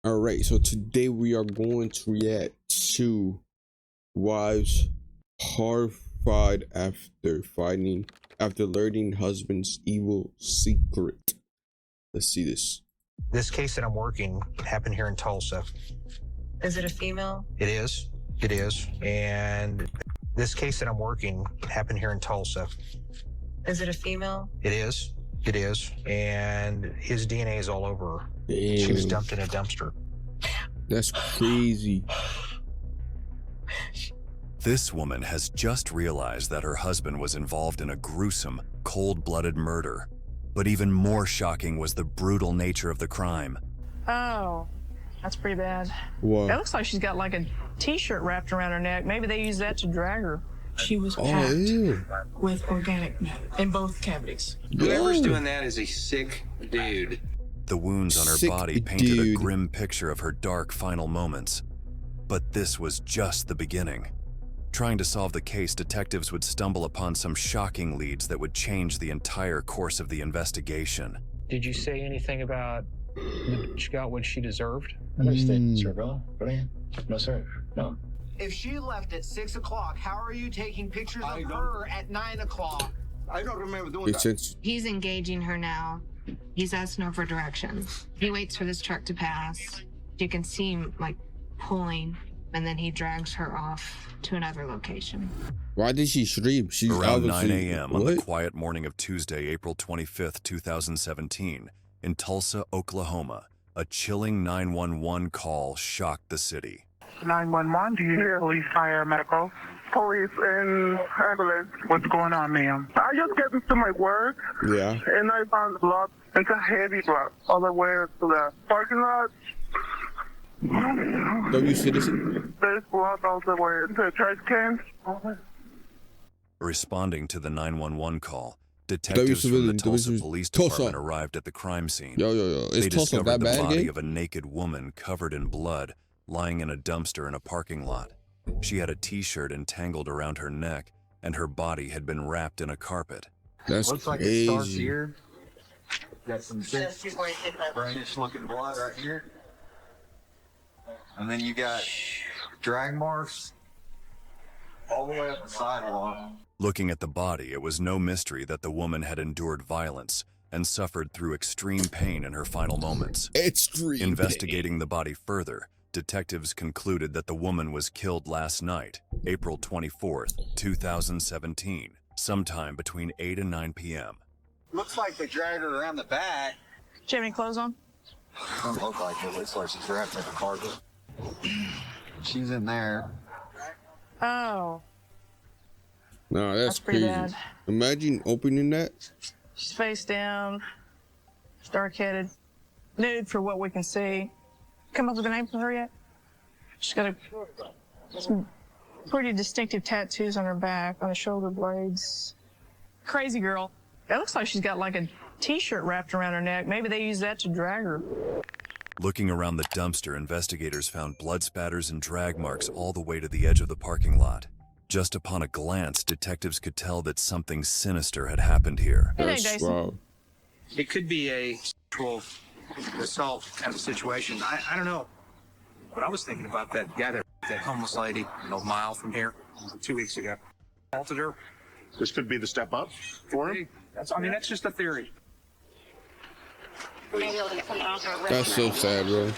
All right, so today we are going to react to wives horrified after learning husband's evil secret. Let's see this. This case that I'm working happened here in Tulsa. Is it a female? It is. It is. And this case that I'm working happened here in Tulsa. Is it a female? It is. It is. And his DNA is all over her. She was dumped in a dumpster. That's crazy. This woman has just realized that her husband was involved in a gruesome, cold-blooded murder. But even more shocking was the brutal nature of the crime. Oh, that's pretty bad. What? It looks like she's got like a t-shirt wrapped around her neck. Maybe they used that to drag her. She was packed with organic matter in both cavities. Whoever's doing that is a sick dude. The wounds on her body painted a grim picture of her dark final moments. But this was just the beginning. Trying to solve the case, detectives would stumble upon some shocking leads that would change the entire course of the investigation. Did you say anything about she got what she deserved? No, sir. No. If she left at 6 o'clock, how are you taking pictures of her at 9 o'clock? I don't remember doing that. He's engaging her now. He's asking her for directions. He waits for this truck to pass. You can see him like pulling, and then he drags her off to another location. Why did she scream? She's around 9 a.m. on the quiet morning of Tuesday, April 25th, 2017, in Tulsa, Oklahoma, a chilling 911 call shocked the city. 911, do you hear police, fire, medical? Police and ambulance. What's going on, ma'am? I just get into my work. Yeah. And I found blood. It's a heavy blood all the way to the parking lot. W citizen. There's blood all the way into the trash can. Responding to the 911 call, detectives from the Tulsa Police Department arrived at the crime scene. They discovered the body of a naked woman covered in blood, lying in a dumpster in a parking lot. She had a t-shirt entangled around her neck, and her body had been wrapped in a carpet. That's Looks like crazy. it starts here. Got some brownish looking blood right here. And then you got drag marks all the way up the sidewalk. Looking at the body, it was no mystery that the woman had endured violence and suffered through extreme pain in her final moments. Investigating the body further, detectives concluded that the woman was killed last night, April 24th, 2017, sometime between 8 and 9 p.m. Looks like they dragged her around the back. Do you have any clothes on? Doesn't look like it. Looks like she's wrapped in a carpet. She's in there. Oh, No, that's pretty crazy. bad. Imagine opening that. She's face down, dark-headed, nude for what we can see. Come up with a name for her yet? She's got some pretty distinctive tattoos on her back, on the shoulder blades. Crazy girl. It looks like she's got like a t-shirt wrapped around her neck. Maybe they used that to drag her. Looking around the dumpster, investigators found blood spatters and drag marks all the way to the edge of the parking lot. Just upon a glance, detectives could tell that something sinister had happened here. That's wow. It could be a sexual assault kind of situation. I don't know. But I was thinking about that guy, that homeless lady, a mile from here, 2 weeks ago. Assaulted her. This could be the step up for him. That's just a theory. That's so sad, bro.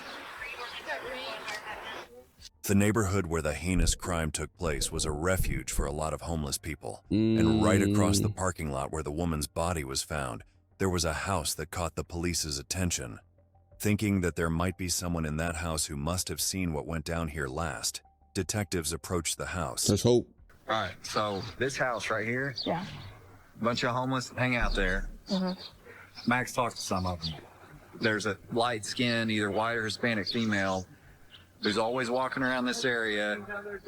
The neighborhood where the heinous crime took place was a refuge for a lot of homeless people. And right across the parking lot where the woman's body was found, there was a house that caught the police's attention. Thinking that there might be someone in that house who must have seen what went down here last, detectives approached the house. Let's hope. All right, so this house right here, Yeah. a bunch of homeless hang out there. Max talked to some of them. There's a light skinned, either white or Hispanic female who's always walking around this area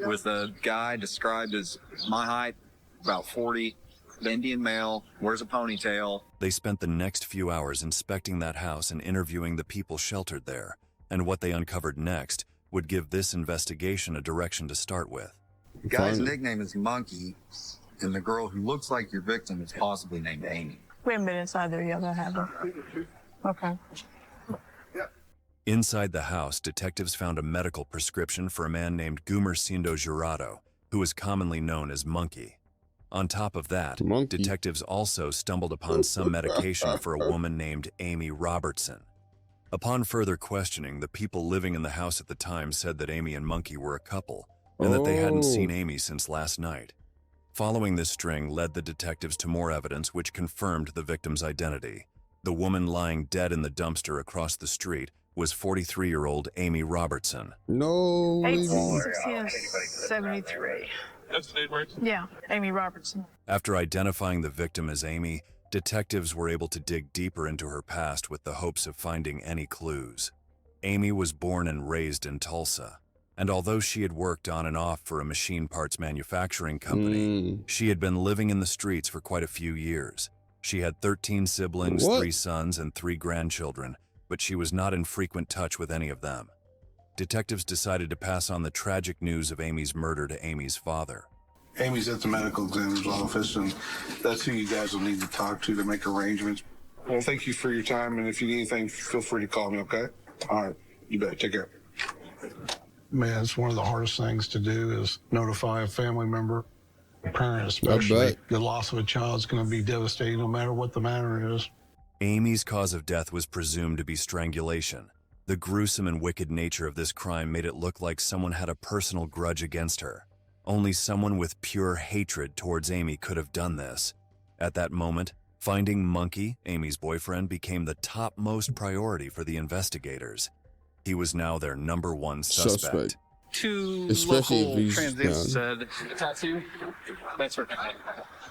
with a guy described as my height, about 40, Indian male, wears a ponytail. They spent the next few hours inspecting that house and interviewing the people sheltered there, and what they uncovered next would give this investigation a direction to start with. The guy's nickname is Monkey, and the girl who looks like your victim is possibly named Amy. We haven't been inside there yet, that happened. Okay. Inside the house, detectives found a medical prescription for a man named Gumercindo Jurado, who is commonly known as Monkey. On top of that, Monkey. detectives also stumbled upon some medication for a woman named Amy Robertson. Upon further questioning, the people living in the house at the time said that Amy and Monkey were a couple, and that they hadn't seen Amy since last night. Following this string led the detectives to more evidence which confirmed the victim's identity. The woman lying dead in the dumpster across the street was 43-year-old Amy Robertson. No. 1873. That's the name, right? Yeah, Amy Robertson. After identifying the victim as Amy, detectives were able to dig deeper into her past with the hopes of finding any clues. Amy was born and raised in Tulsa, and although she had worked on and off for a machine parts manufacturing company, she had been living in the streets for quite a few years. She had 13 siblings, 3 sons, and 3 grandchildren, but she was not in frequent touch with any of them. Detectives decided to pass on the tragic news of Amy's murder to Amy's father. Amy's at the medical examiner's office, and that's who you guys will need to talk to make arrangements. Well, thank you for your time, and if you need anything, feel free to call me, okay? All right, you bet. Take care. Man, it's one of the hardest things to do is notify a family member, a parent especially. The loss of a child is going to be devastating no matter what the matter is. Amy's cause of death was presumed to be strangulation. The gruesome and wicked nature of this crime made it look like someone had a personal grudge against her. Only someone with pure hatred towards Amy could have done this. At that moment, finding Monkey, Amy's boyfriend, became the topmost priority for the investigators. He was now their #1 suspect. 2 Especially if local he's transients down. said, tattoo, that's her name.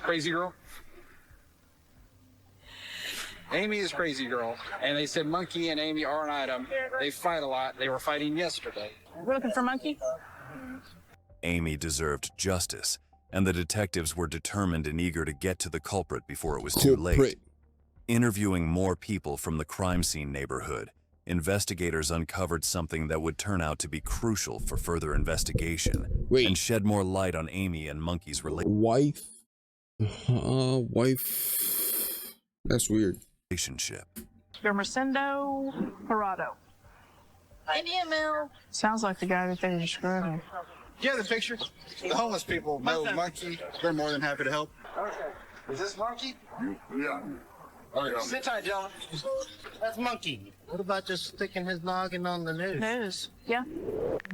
Crazy girl. Amy is crazy girl, and they said Monkey and Amy are an item. They fight a lot. They were fighting yesterday. We're looking for Monkey? Amy deserved justice, and the detectives were determined and eager to get to the culprit before it was too late. Interviewing more people from the crime scene neighborhood, investigators uncovered something that would turn out to be crucial for further investigation and shed more light on Amy and Monkey's wife. That's weird. Relationship. Gumercindo Jurado. IDML. Sounds like the guy that they were describing. Do you have the picture? The homeless people know Monkey. They're more than happy to help. Okay. Is this Monkey? Yeah. Oh, yeah. Sit tight, gentlemen. That's Monkey. What about just sticking his noggin on the news? News. Yeah.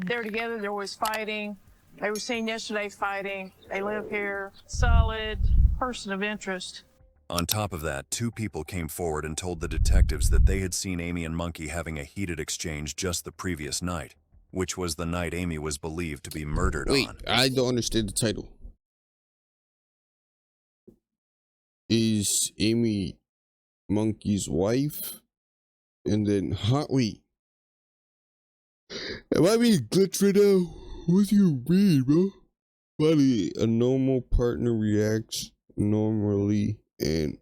They're together. They're always fighting. They were seen yesterday fighting. They live here. Solid person of interest. On top of that, 2 people came forward and told the detectives that they had seen Amy and Monkey having a heated exchange just the previous night, which was the night Amy was believed to be murdered on. Wait, I don't understand the title. Is Amy Monkey's wife? And then, wait. Am I being glitched right now? What do you mean, bro? Buddy, a normal partner reacts normally and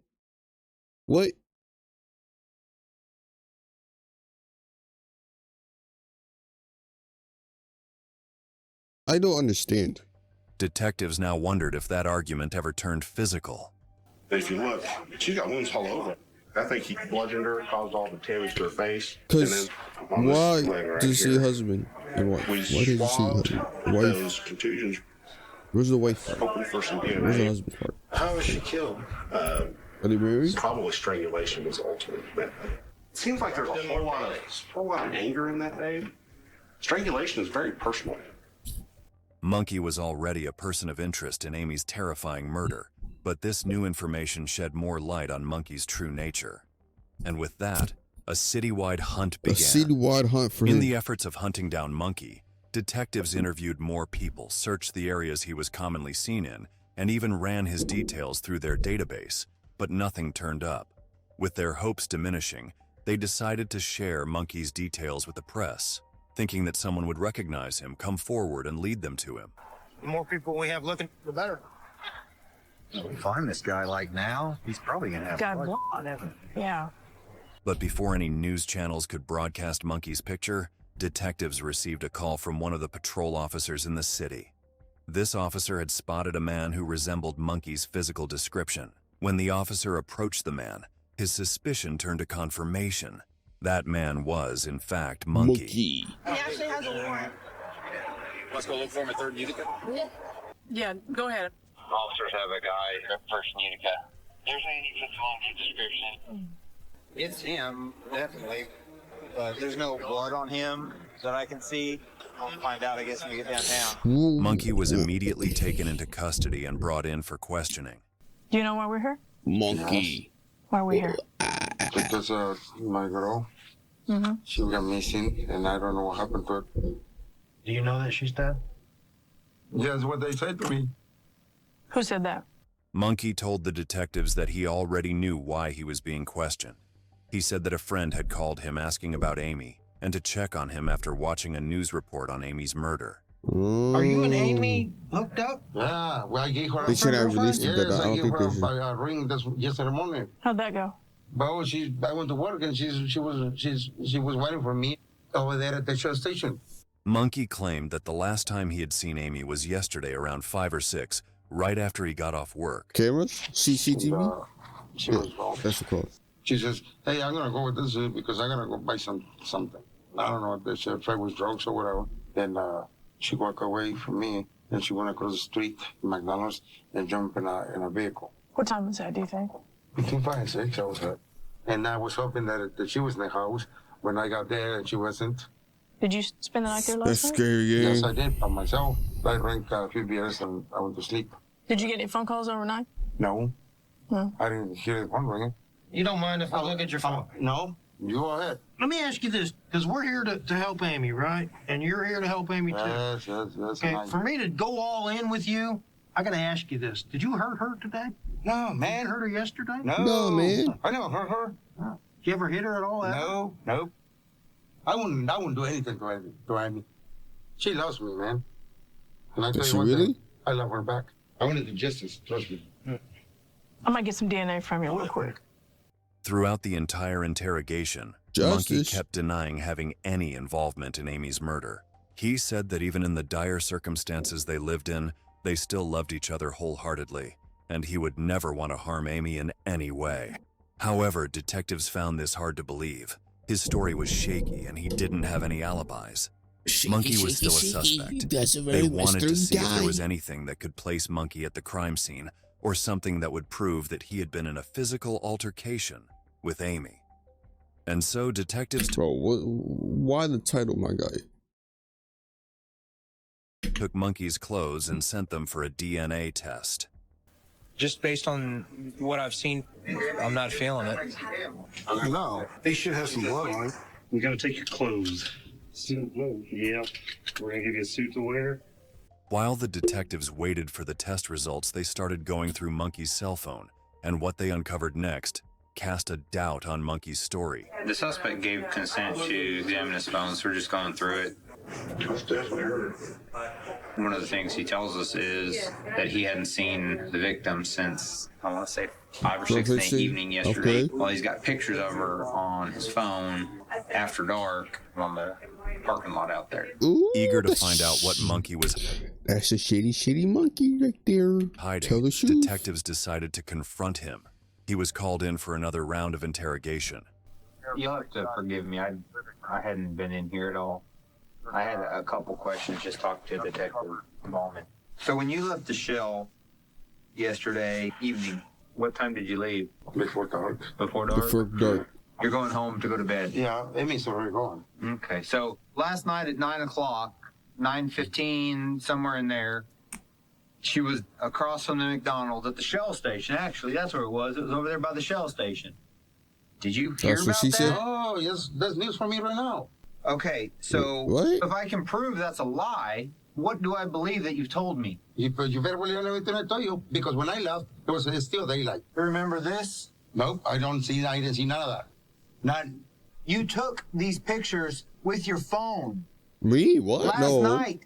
what? I don't understand. Detectives now wondered if that argument ever turned physical. If you look, she's got wounds all over. I think he bludgeoned her, caused all the damage to her face. Because why right does he see a husband and wife? Why does he see a husband? Wife. Those contusions. Where's the wife part? Hoping for some DNA. Where's the husband part? How was she killed? Are they married? Probably strangulation was the ultimate method. It seems like there's a whole lot of anger in that, Dave. Strangulation is very personal. Monkey was already a person of interest in Amy's terrifying murder, but this new information shed more light on Monkey's true nature. And with that, a citywide hunt began. A citywide hunt for him. In the efforts of hunting down Monkey, detectives interviewed more people, searched the areas he was commonly seen in, and even ran his details through their database, but nothing turned up. With their hopes diminishing, they decided to share Monkey's details with the press, thinking that someone would recognize him, come forward, and lead them to him. The more people we have looking, the better. If we find this guy like now, he's probably gonna have Got blood. blood. Yeah. But before any news channels could broadcast Monkey's picture, detectives received a call from one of the patrol officers in the city. This officer had spotted a man who resembled Monkey's physical description. When the officer approached the man, his suspicion turned to confirmation. That man was, in fact, Monkey. He actually has a warrant. Let's go look for him at 3rd Utica. Yeah, go ahead. Officers have a guy at 1st Utica. There's any Monkey description. It's him, definitely. But there's no blood on him that I can see. I'll find out, I guess, when we get downtown. Monkey was immediately taken into custody and brought in for questioning. Do you know why we're here? Monkey. Why are we here? Because my girl, she got missing, and I don't know what happened to her. Do you know that she's dead? Yeah, that's what they said to me. Who said that? Monkey told the detectives that he already knew why he was being questioned. He said that a friend had called him asking about Amy and to check on him after watching a news report on Amy's murder. Are you and Amy hooked up? Yeah, well, I gave her They should have released it, but yes, I I don't gave think her they should. a ring yesterday morning. How'd that go? But I went to work and she was waiting for me over there at the Shell station. Monkey claimed that the last time he had seen Amy was yesterday around 5 or 6, right after he got off work. Cameras? CCTV? She was wrong. That's the call. She says, "Hey, I'm gonna go with this because I'm gonna go buy something. I don't know what this try with drugs or whatever." Then she walked away from me and she went across the street, McDonald's, and jumped in a vehicle. What time was that, do you think? Between 5 and 6, I was hurt. And I was hoping that she was in the house when I got there and she wasn't. Did you spend the night there That's last night? scary, yeah. Yes, I did by myself. I drank a few beers and I went to sleep. Did you get any phone calls overnight? No. No. I didn't hear the phone ringing. You don't mind if I look at your phone? No. You go ahead. Let me ask you this, because we're here to help Amy, right? And you're here to help Amy, too. Yes. Okay, for me to go all in with you, I gotta ask you this. Did you hurt her today? No, Did you man. hurt her yesterday? No, man. I never hurt her. Did you ever hit her at all? No, nope. I wouldn't do anything to Amy. She loves me, man. And I tell Does you she one really? thing, I love her back. I want to do justice, trust me. I might get some DNA from you real quick. Throughout the entire interrogation, Monkey Justice. kept denying having any involvement in Amy's murder. He said that even in the dire circumstances they lived in, they still loved each other wholeheartedly, and he would never want to harm Amy in any way. However, detectives found this hard to believe. His story was shaky and he didn't have any alibis. Monkey was still a suspect. That's a They very wanted to mystery see if there guy. was anything that could place Monkey at the crime scene or something that would prove that he had been in a physical altercation with Amy. And so detectives Bro, why the title, my guy? took Monkey's clothes and sent them for a DNA test. Just based on what I've seen, I'm not feeling it. No, they should have some blood on it. We gotta take your clothes. Yeah, we're gonna give you a suit to wear. While the detectives waited for the test results, they started going through Monkey's cell phone, and what they uncovered next cast a doubt on Monkey's story. The suspect gave consent to examine his phone, so we're just going through it. That's definitely her. One of the things he tells us is that he hadn't seen the victim since, I want to say, 5 or 6 in the evening yesterday. Okay. Well, he's got pictures of her on his phone after dark on the parking lot out there. Ooh, Eager to find out what Monkey was that's a shady monkey right there. Tell hiding, the truth. detectives decided to confront him. He was called in for another round of interrogation. You'll have to forgive me. I hadn't been in here at all. I had a couple questions, just talked to the detective a moment. So when you left the Shell yesterday evening, what time did you leave? Before dark. Before dark? Before dark. You're going home to go to bed? Yeah, Amy's already gone. Okay, so last night at 9 o'clock, 9:15, somewhere in there, she was across from the McDonald's at the Shell station. Actually, that's where it was. It was over there by the Shell station. Did you hear That's what about she that? said? Oh, yes, that's news for me right now. Okay, so What? if I can prove that's a lie, what do I believe that you've told me? You better believe everything I told you, because when I left, it was still daylight. Remember this? Nope, I didn't see none of that. None. You took these pictures with your phone Me? What? last No. night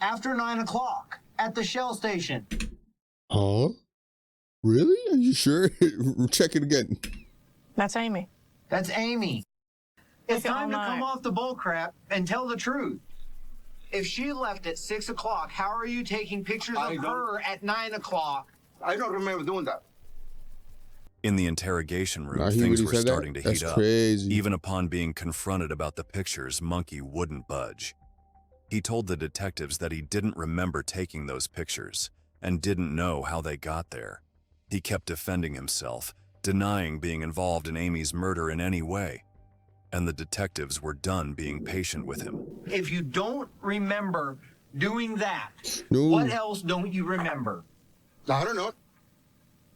after 9 o'clock at the Shell station. Huh? Really? Are you sure? Check it again. That's Amy. That's Amy. It's Look at time to all come night. off the bull crap and tell the truth. If she left at 6 o'clock, how are you taking pictures of her at 9 o'clock? I don't remember doing that. In the interrogation room, Nah, he things really were said that? starting to That's heat up. crazy. Even upon being confronted about the pictures, Monkey wouldn't budge. He told the detectives that he didn't remember taking those pictures and didn't know how they got there. He kept defending himself, denying being involved in Amy's murder in any way. And the detectives were done being patient with him. If you don't remember doing that, No. what else don't you remember? I don't know.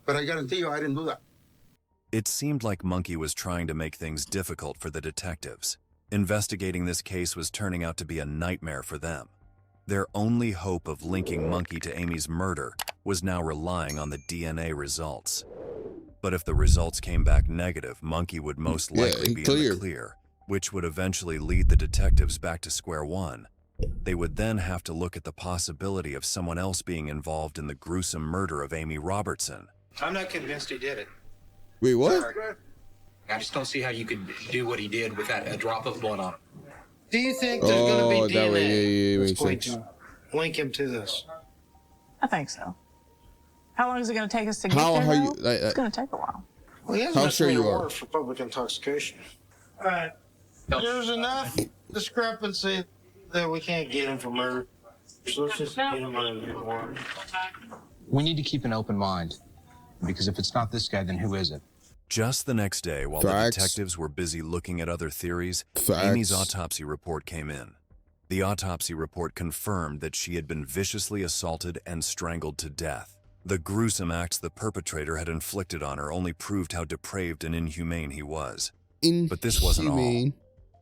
But I guarantee you I didn't do that. It seemed like Monkey was trying to make things difficult for the detectives. Investigating this case was turning out to be a nightmare for them. Their only hope of linking Monkey to Amy's murder was now relying on the DNA results. But if the results came back negative, Monkey would most likely be in the clear, which would eventually lead the detectives back to square one. They would then have to look at the possibility of someone else being involved in the gruesome murder of Amy Robertson. I'm not convinced he did it. Wait, what? Sorry. I just don't see how you could do what he did without a drop of blood on him. Do you think there's going to be that DNA way, yeah, that's makes going sense. to link him to this? I think so. How long is it going to take us to get How there? are you? though? It's going to take a while. Well, he has How enough sure made you a are? warrant for public intoxication. All right. There's enough discrepancy that we can't get him for murder. So let's just get him under the warrant. We need to keep an open mind, because if it's not this guy, then who is it? Just the next day, while the Facts. detectives were busy looking at other theories, Facts. Amy's autopsy report came in. The autopsy report confirmed that she had been viciously assaulted and strangled to death. The gruesome acts the perpetrator had inflicted on her only proved how depraved and inhumane he was. But this wasn't all.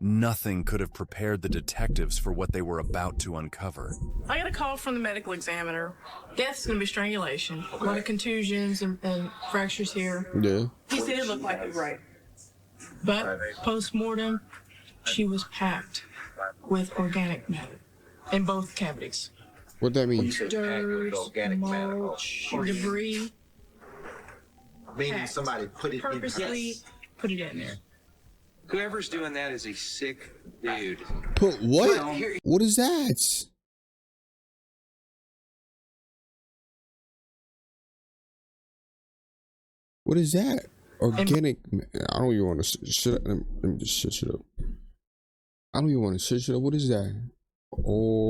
Nothing could have prepared the detectives for what they were about to uncover. I got a call from the medical examiner. Death's going to be strangulation. A lot of contusions and fractures here. Yeah. He said it looked like it was right. But post-mortem, she was packed with organic matter in both cavities. What that means? Dirt, mulch, debris. Meaning Packed. somebody put it Purposely put it in there. Whoever's doing that is a sick dude. Put what? What is that? What is that? Organic. I don't even want to shut up. Let me just shut up. I don't even want to shut up. What is that? Oh.